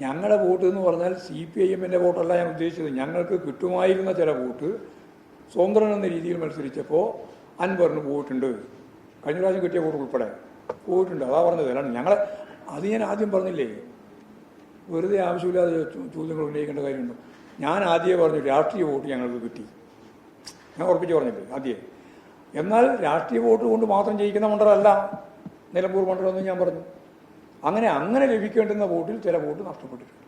ഞങ്ങളുടെ വോട്ട് എന്ന് പറഞ്ഞാൽ CPIM-ൻ്റെ വോട്ടല്ല ഞാൻ ഉദ്ദേശിച്ചത്. ഞങ്ങൾക്ക് കിട്ടുമായിരുന്ന ചില വോട്ട് സ്വതന്ത്രൻ എന്ന രീതിയിൽ മത്സരിച്ചപ്പോൾ അൻവറിന് പോയിട്ടുണ്ട്. കഴിഞ്ഞ പ്രാവശ്യം കിട്ടിയ വോട്ട് ഉൾപ്പെടെ പോയിട്ടുണ്ട്. അതാ പറഞ്ഞത്. അല്ലാണ്ട് അത് ഞാൻ ആദ്യം പറഞ്ഞില്ലേ, വെറുതെ ആവശ്യമില്ലാതെ ചോദ്യങ്ങൾ ഉന്നയിക്കേണ്ട കാര്യമുണ്ടോ? ഞാൻ ആദ്യമേ പറഞ്ഞു രാഷ്ട്രീയ വോട്ട് ഞങ്ങൾക്ക് കിട്ടി. ഞാൻ ഉറപ്പിച്ച് പറഞ്ഞില്ലേ ആദ്യമേ. എന്നാൽ രാഷ്ട്രീയ വോട്ട് കൊണ്ട് മാത്രം ജയിക്കുന്ന മണ്ഡലമല്ല നിലമ്പൂർ മണ്ഡലം എന്ന് ഞാൻ പറഞ്ഞു. അങ്ങനെ ലഭിക്കേണ്ടുന്ന വോട്ടിൽ ചില വോട്ട് നഷ്ടപ്പെട്ടിട്ടുണ്ട്.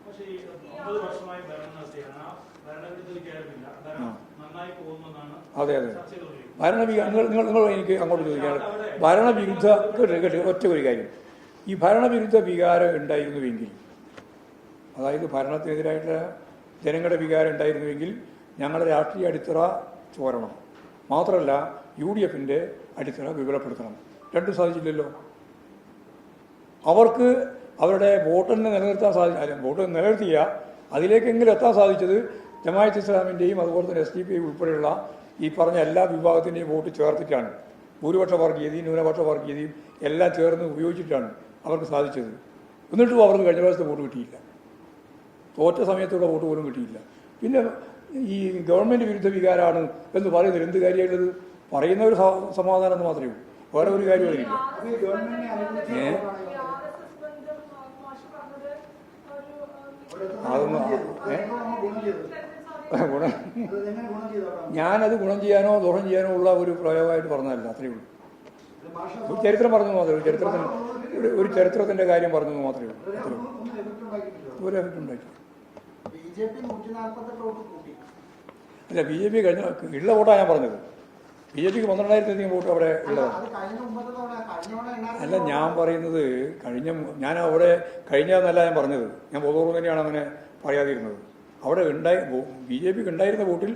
അതെ നിങ്ങൾ എനിക്ക് അങ്ങോട്ട് ചോദിക്കാണ്. ഭരണവിരുദ്ധ ഒറ്റ ഒരു കാര്യം, ഈ ഭരണവിരുദ്ധ വികാരം ഉണ്ടായിരുന്നുവെങ്കിൽ, അതായത് ഭരണത്തിനെതിരായിട്ട് ജനങ്ങളുടെ വികാരം ഉണ്ടായിരുന്നുവെങ്കിൽ ഞങ്ങളുടെ രാഷ്ട്രീയ അടിത്തറ ചോരണം. മാത്രമല്ല UDF-ൻ്റെ അടിത്തറ വിപുലപ്പെടുത്തണം. രണ്ടും സാധിച്ചില്ലല്ലോ. അവർക്ക് അവരുടെ വോട്ടിനെ നിലനിർത്താൻ വോട്ട് നിലനിർത്തിയ അതിലേക്കെങ്കിലും എത്താൻ സാധിച്ചത് ജമാഅത്ത് ഇസ്ലാമിൻ്റെയും അതുപോലെ തന്നെ SDPI ഉൾപ്പെടെയുള്ള ഈ പറഞ്ഞ എല്ലാ വിഭാഗത്തിൻ്റെയും വോട്ട് ചേർത്തിട്ടാണ്. ഭൂരിപക്ഷ വർഗീയതയും ന്യൂനപക്ഷ വർഗീയതയും എല്ലാം ചേർന്ന് ഉപയോഗിച്ചിട്ടാണ് അവർക്ക് സാധിച്ചത്. എന്നിട്ടും അവർക്ക് കഴിഞ്ഞ പ്രാവശ്യത്തെ വോട്ട് കിട്ടിയില്ല. തോറ്റ സമയത്തുള്ള വോട്ട് പോലും കിട്ടിയില്ല. പിന്നെ ഈ ഗവൺമെൻറ് വിരുദ്ധ വികാരമാണ് എന്ന് പറയുന്നത് എന്ത് കാര്യമായിട്ടുള്ളത്? പറയുന്ന ഒരു സമാധാനം എന്ന് മാത്രമേ ഉള്ളൂ, വേറെ ഒരു കാര്യം അതിലില്ല. ഞാനത് ഗുണം ചെയ്യാനോ ദോഷം ചെയ്യാനോ ഉള്ള ഒരു പ്രയോഗമായിട്ട് പറഞ്ഞതല്ല, അത്രയേ ഉള്ളൂ. ഒരു ചരിത്രം പറഞ്ഞു മാത്രമേ ഉള്ളൂ. ഒരു ചരിത്രത്തിൻ്റെ കാര്യം പറഞ്ഞു മാത്രമേ ഉള്ളൂ. ഒരു എഫക്റ്റ് ഉണ്ടാക്കി. അല്ല, BJP കഴിഞ്ഞ ഉള്ള വോട്ടാണ് ഞാൻ പറഞ്ഞത്. BJPക്ക് 12,000 വോട്ട് അവിടെ ഉള്ളതാണ്. അല്ല, ഞാൻ പറയുന്നത് ഞാൻ അവിടെ കഴിഞ്ഞതെന്നല്ല ഞാൻ പറഞ്ഞത്. ഞാൻ ബോധപൂർവ്വം തന്നെയാണ് അങ്ങനെ പറയാതിരുന്നത്. അവിടെ BJPക്ക് ഉണ്ടായിരുന്ന വോട്ടിൽ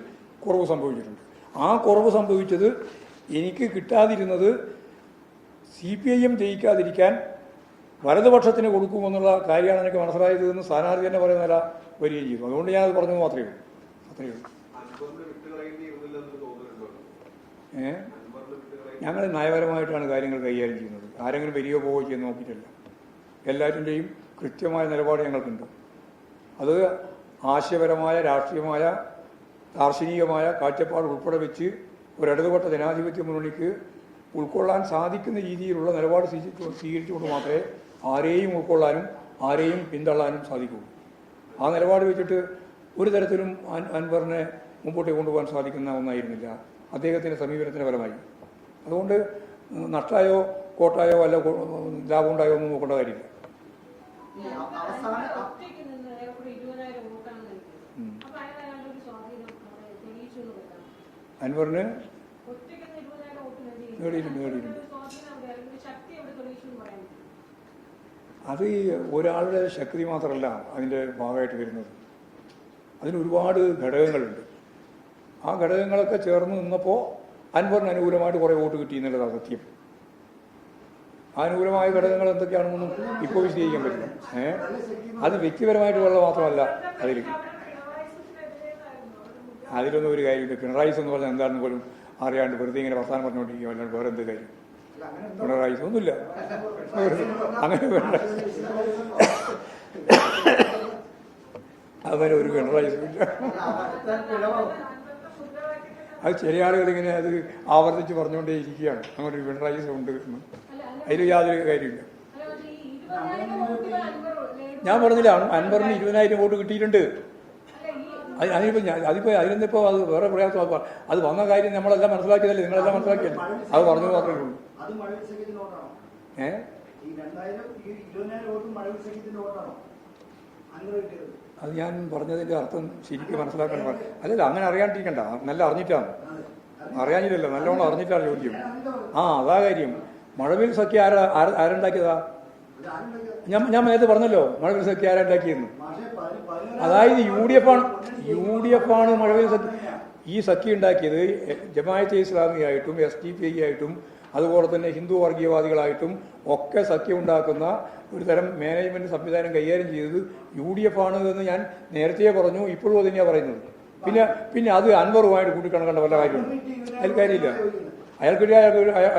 കുറവ് സംഭവിച്ചിട്ടുണ്ട്. ആ കുറവ് സംഭവിച്ചത് എനിക്ക് കിട്ടാതിരുന്നത് CPIM ജയിക്കാതിരിക്കാൻ വലതുപക്ഷത്തിന് കൊടുക്കുമെന്നുള്ള കാര്യമാണ് എനിക്ക് മനസ്സിലായത് എന്ന് സ്ഥാനാർത്ഥി തന്നെ പറയുന്നതല്ല വരികയും ചെയ്തു. അതുകൊണ്ട് ഞാനത് പറഞ്ഞത് മാത്രമേ ഉള്ളൂ, അത്രയേ ഉള്ളൂ. ഞങ്ങൾ നയപരമായിട്ടാണ് കാര്യങ്ങൾ കൈകാര്യം ചെയ്യുന്നത്. ആരെങ്കിലും വരികയോ പോവുകയോ ചെയ്യുന്ന നോക്കിയിട്ടില്ല. എല്ലാറ്റിൻ്റെയും കൃത്യമായ നിലപാട് ഞങ്ങൾക്കുണ്ട്. അത് ആശയപരമായ, രാഷ്ട്രീയമായ, ദാർശനികമായ കാഴ്ചപ്പാട് ഉൾപ്പെടെ വെച്ച് ഒരു ഇടതുപക്ഷ ജനാധിപത്യ മുന്നണിക്ക് ഉൾക്കൊള്ളാൻ സാധിക്കുന്ന രീതിയിലുള്ള നിലപാട് സ്വീകരിച്ചുകൊണ്ട് മാത്രമേ ആരെയും ഉൾക്കൊള്ളാനും ആരെയും പിന്തള്ളാനും സാധിക്കുകയുള്ളൂ. ആ നിലപാട് വെച്ചിട്ട് ഒരു തരത്തിലും അൻവറിനെ മുമ്പോട്ട് കൊണ്ടുപോകാൻ സാധിക്കുന്ന ഒന്നായിരുന്നില്ല അദ്ദേഹത്തിൻ്റെ സമീപനത്തിൻ്റെ ഫലമായി. അതുകൊണ്ട് നഷ്ടമായോ കോട്ടായോ അല്ല ലാഭമുണ്ടായോ ഒന്നും നോക്കേണ്ട കാര്യമില്ല. അൻവറിന് നേടിയിട്ടുണ്ട്. അത് ഒരാളുടെ ശക്തി മാത്രമല്ല അതിൻ്റെ ഭാഗമായിട്ട് വരുന്നത്. അതിന് ഒരുപാട് ഘടകങ്ങളുണ്ട്. ആ ഘടകങ്ങളൊക്കെ ചേർന്ന് നിന്നപ്പോൾ അൻവറിന് അനുകൂലമായിട്ട് കുറേ വോട്ട് കിട്ടി എന്നുള്ളതാണ് സത്യം. ആ അനുകൂലമായ ഘടകങ്ങൾ എന്തൊക്കെയാണെന്നൊന്നും ഇപ്പോൾ വിശദീകരിക്കാൻ പറ്റില്ല. അത് വ്യക്തിപരമായിട്ടുള്ള മാത്രമല്ല, അതിലൊന്നും ഒരു കാര്യമില്ല. പിണറായി എന്ന് പറഞ്ഞാൽ എന്താണെന്ന് പോലും അറിയാണ്ട് വെറുതെ ഇങ്ങനെ വർത്തമാനം പറഞ്ഞുകൊണ്ടിരിക്കുക, അല്ലാണ്ട് വേറെ എന്ത് കാര്യം? പിണറായി ഒന്നുമില്ല, അങ്ങനെ വേണ്ട, അങ്ങനെ ഒരു പിണറായി ഇല്ല. അത് ചില ആളുകളിങ്ങനെ അത് ആവർത്തിച്ച് പറഞ്ഞുകൊണ്ടേ ഇരിക്കുകയാണ് അങ്ങനെ ഒരു പിണറായി ഉണ്ട് എന്ന്. അതിൽ യാതൊരു കാര്യമില്ല. ഞാൻ പറഞ്ഞില്ല, അൻവറിന് 20,000 വോട്ട് കിട്ടിയിട്ടുണ്ട്. അതിനിപ്പോൾ അത് വേറെ പ്രയാസമാക്കുക. അത് വന്ന കാര്യം നമ്മളെല്ലാം മനസ്സിലാക്കിയതല്ലേ, നിങ്ങളെല്ലാം മനസ്സിലാക്കിയല്ലേ, അത് പറഞ്ഞു മാത്രമേ ഉള്ളൂ. അത് ഞാൻ പറഞ്ഞതിൻ്റെ അർത്ഥം ശരിക്കും മനസ്സിലാക്കണം. അല്ലല്ല, അങ്ങനെ അറിയാണ്ടിരിക്കണ്ട, നല്ല അറിഞ്ഞിട്ടാണ്. അറിയാനില്ലല്ലോ, നല്ലോണം അറിഞ്ഞിട്ടാണ് ചോദ്യം. അതാ കാര്യം. മഴവിൽ സഖ്യ ആരുണ്ടാക്കിയതാ? ഞാൻ നേരത്തെ പറഞ്ഞല്ലോ, മഴവിൽ സഖ്യ ആരുണ്ടാക്കിയെന്ന്. അതായത് UDF ആണ് മഴവിൽ സഖ്യ. ഈ സഖ്യ ഉണ്ടാക്കിയത് ജമാഅത്തെ ഇസ്ലാമിയായിട്ടും SDPI ആയിട്ടും അതുപോലെ തന്നെ ഹിന്ദു വർഗീയവാദികളായിട്ടും ഒക്കെ സഖ്യം ഉണ്ടാക്കുന്ന ഒരു തരം മാനേജ്മെന്റ് സംവിധാനം കൈകാര്യം ചെയ്തത് UDF ആണ് എന്ന് ഞാൻ നേരത്തെ പറഞ്ഞു, ഇപ്പോഴും അത് തന്നെയാണ് പറയുന്നത്. പിന്നെ അത് അൻവറുമായിട്ട് കൂട്ടിക്കണക്കേണ്ട വല്ല കാര്യമുണ്ട്? അതിൽ കാര്യമില്ല. അയാൾക്കിടെ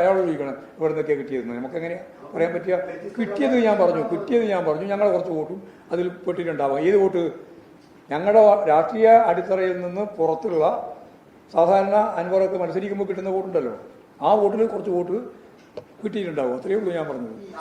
അയാളോട് ചോദിക്കണം ഇവിടെ നിന്നൊക്കെയാണ് കിട്ടിയത്. നമുക്കെങ്ങനെയാണ് പറയാൻ പറ്റിയ. കിട്ടിയത് ഞാൻ പറഞ്ഞു ഞങ്ങളെ കുറച്ച് വോട്ടും അതിൽ പെട്ടിട്ടുണ്ടാവാം. ഏത് വോട്ട്? ഞങ്ങളുടെ രാഷ്ട്രീയ അടിത്തറയിൽ നിന്ന് പുറത്തുള്ള സാധാരണ അൻവറൊക്കെ മത്സരിക്കുമ്പോൾ കിട്ടുന്ന വോട്ടുണ്ടല്ലോ, ആ വോട്ടിൽ കുറച്ച് വോട്ട് കിട്ടിയിട്ടുണ്ടാവും. അത്രയേ ഉള്ളൂ ഞാൻ പറഞ്ഞത്.